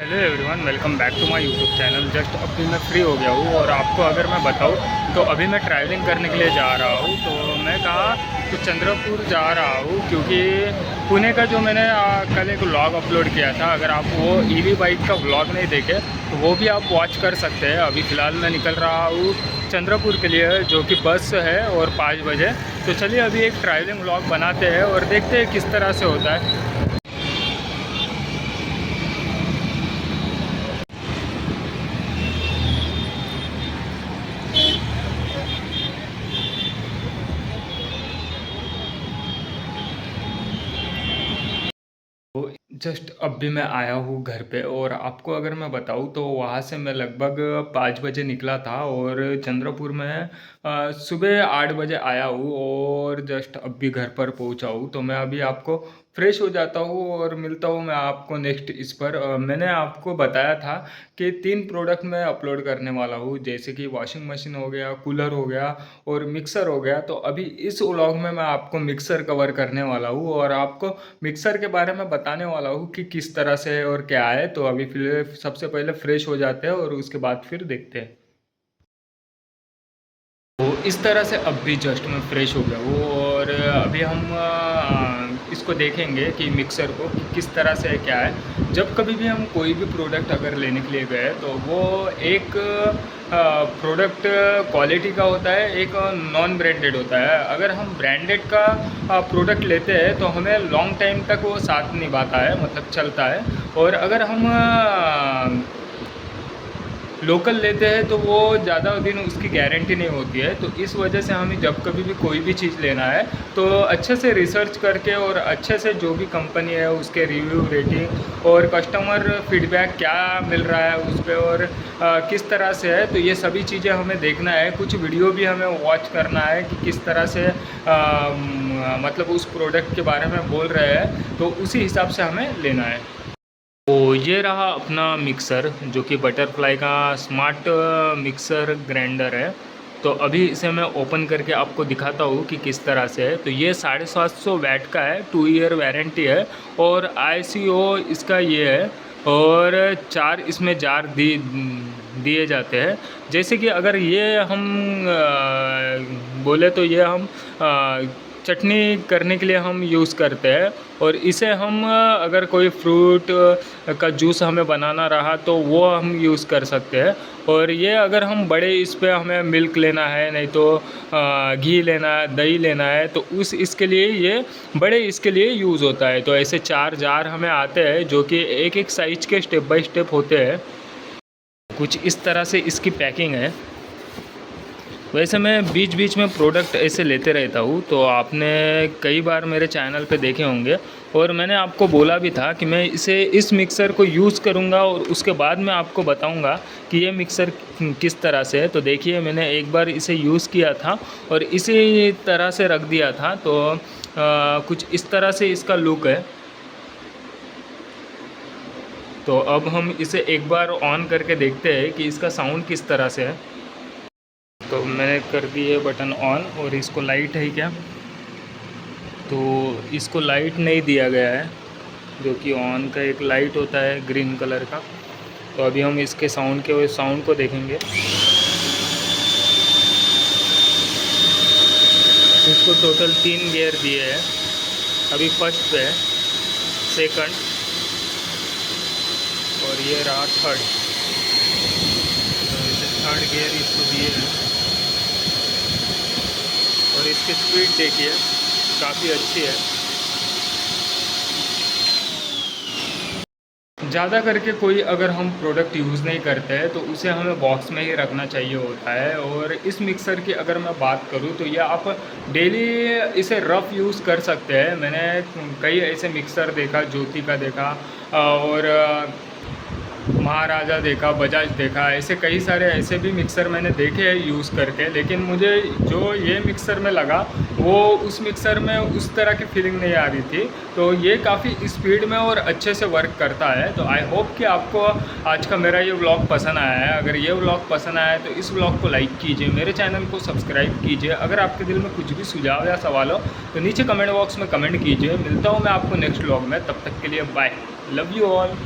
Hello everyone, welcome back to my YouTube channel. Just अभी मैं free हो गया हूँ और आपको अगर मैं बताऊँ तो अभी मैं ट्रैवलिंग करने के लिए जा रहा हूँ। तो मैं कहा कि चंद्रपुर जा रहा हूँ क्योंकि पुणे का जो मैंने कल एक व्लॉग अपलोड किया था, अगर आप वो ईवी बाइक का व्लॉग नहीं देखे तो वो भी आप वॉच कर सकते हैं। अभी फ़िलहाल मैं निकल रहा हूँ चंद्रपुर के लिए, जो कि बस है और 5 बजे। तो चलिए अभी एक ट्रैवलिंग व्लॉग बनाते हैं और देखते हैं किस तरह से होता है। तो जस्ट अब भी मैं आया हूँ घर पे और आपको अगर मैं बताऊँ तो वहाँ से मैं लगभग 5 बजे निकला था और चंद्रपुर में सुबह 8 बजे आया हूँ और जस्ट अब भी घर पर पहुँचा हूँ। तो मैं अभी आपको फ्रेश हो जाता हूँ और मिलता हूँ मैं आपको नेक्स्ट इस पर। मैंने आपको बताया था कि 3 प्रोडक्ट मैं अपलोड करने वाला हूँ, जैसे कि वॉशिंग मशीन हो गया, कूलर हो गया और मिक्सर हो गया। तो अभी इस व्लॉग में मैं आपको मिक्सर कवर करने वाला हूँ और आपको मिक्सर के बारे में बताने वाला हूँ कि किस तरह से है और क्या है। तो अभी फिर सबसे पहले फ्रेश हो जाते हैं और उसके बाद फिर देखते हैं। तो इस तरह से अब भी जस्ट मैं फ्रेश हो गया हूँ और अभी हम इसको देखेंगे कि मिक्सर को कि किस तरह से है, क्या है। जब कभी भी हम कोई भी प्रोडक्ट अगर लेने के लिए गए तो वो एक प्रोडक्ट क्वालिटी का होता है, एक नॉन ब्रांडेड होता है। अगर हम ब्रांडेड का प्रोडक्ट लेते हैं तो हमें लॉन्ग टाइम तक वो साथ निभाता है, मतलब चलता है। और अगर हम लोकल लेते हैं तो वो ज़्यादा दिन उसकी गारंटी नहीं होती है। तो इस वजह से हमें जब कभी भी कोई भी चीज़ लेना है तो अच्छे से रिसर्च करके और अच्छे से जो भी कंपनी है उसके रिव्यू, रेटिंग और कस्टमर फीडबैक क्या मिल रहा है उस पर और किस तरह से है, तो ये सभी चीज़ें हमें देखना है। कुछ वीडियो भी हमें वॉच करना है कि किस तरह से मतलब उस प्रोडक्ट के बारे में बोल रहे हैं, तो उसी हिसाब से हमें लेना है। तो ये रहा अपना मिक्सर, जो कि बटरफ्लाई का स्मार्ट मिक्सर ग्राइंडर है। तो अभी इसे मैं ओपन करके आपको दिखाता हूँ कि किस तरह से है। तो ये 750 वैट का है, 2 ईयर वारंटी है और ICO इसका ये है। और 4 इसमें जार दिए जाते हैं। जैसे कि अगर ये हम बोले तो ये हम चटनी करने के लिए हम यूज़ करते हैं। और इसे हम अगर कोई फ्रूट का जूस हमें बनाना रहा तो वो हम यूज़ कर सकते हैं। और ये अगर हम बड़े इस पे हमें मिल्क लेना है, नहीं तो घी लेना है, दही लेना है, तो उस इसके लिए ये बड़े इसके लिए यूज़ होता है। तो ऐसे 4 जार हमें आते हैं जो कि एक एक साइज़ के स्टेप बाय स्टेप होते हैं। कुछ इस तरह से इसकी पैकिंग है। वैसे मैं बीच बीच में प्रोडक्ट ऐसे लेते रहता हूँ, तो आपने कई बार मेरे चैनल पे देखे होंगे। और मैंने आपको बोला भी था कि मैं इस मिक्सर को यूज़ करूँगा और उसके बाद मैं आपको बताऊँगा कि ये मिक्सर किस तरह से है। तो देखिए, मैंने एक बार इसे यूज़ किया था और इसी तरह से रख दिया था। तो कुछ इस तरह से इसका लुक है। तो अब हम इसे एक बार ऑन करके देखते हैं कि इसका साउंड किस तरह से है। तो मैंने कर दिए बटन ऑन और इसको लाइट है क्या, तो इसको लाइट नहीं दिया गया है, जो कि ऑन का एक लाइट होता है ग्रीन कलर का। तो अभी हम इसके साउंड को देखेंगे। इसको टोटल 3 गियर दिए हैं। अभी फर्स्ट पे है, सेकंड और ये रहा थर्ड। तो इसे थर्ड गियर इसको दिए हैं और इसकी स्पीड देखिए काफ़ी अच्छी है। ज़्यादा करके कोई अगर हम प्रोडक्ट यूज़ नहीं करते हैं तो उसे हमें बॉक्स में ही रखना चाहिए होता है। और इस मिक्सर की अगर मैं बात करूँ तो ये आप डेली इसे रफ़ यूज़ कर सकते हैं। मैंने कई ऐसे मिक्सर देखा, ज्योति का देखा और महाराजा देखा, बजाज देखा, ऐसे कई सारे ऐसे भी मिक्सर मैंने देखे हैं यूज़ करके। लेकिन मुझे जो ये मिक्सर में लगा वो उस मिक्सर में उस तरह की फीलिंग नहीं आ रही थी। तो ये काफ़ी स्पीड में और अच्छे से वर्क करता है। तो आई होप कि आपको आज का मेरा ये व्लॉग पसंद आया है। अगर ये व्लॉग पसंद आया है तो इस व्लॉग को लाइक कीजिए, मेरे चैनल को सब्सक्राइब कीजिए। अगर आपके दिल में कुछ भी सुझाव या सवाल हो तो नीचे कमेंट बॉक्स में कमेंट कीजिए। मिलता हूँ मैं आपको नेक्स्ट व्लॉग में, तब तक के लिए बाय, लव यू ऑल।